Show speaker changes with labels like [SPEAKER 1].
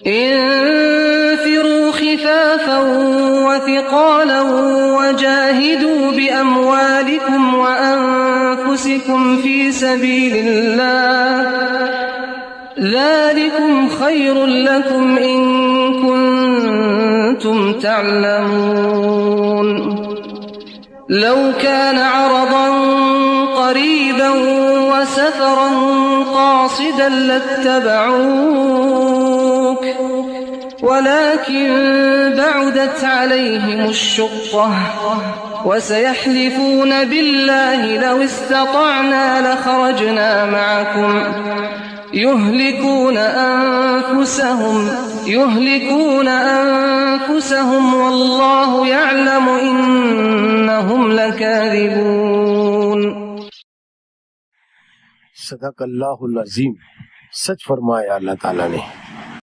[SPEAKER 1] انفروا خفافا وثقالا وجاهدوا بأموالكم وأنفسكم في سبيل الله ذلكم خير لكم إن كنتم تعلمون لو كان عرضا قريبا وسفرا قاصدا لاتبعوك ولكن بعدت عليهم الشقة وسيحلفون بالله لو استطعنا لخرجنا معكم يهلكون أنفسهم والله يعلم إنهم لكاذبون۔
[SPEAKER 2] صدق اللہ العظیم، سچ فرمایا اللہ تعالیٰ نے۔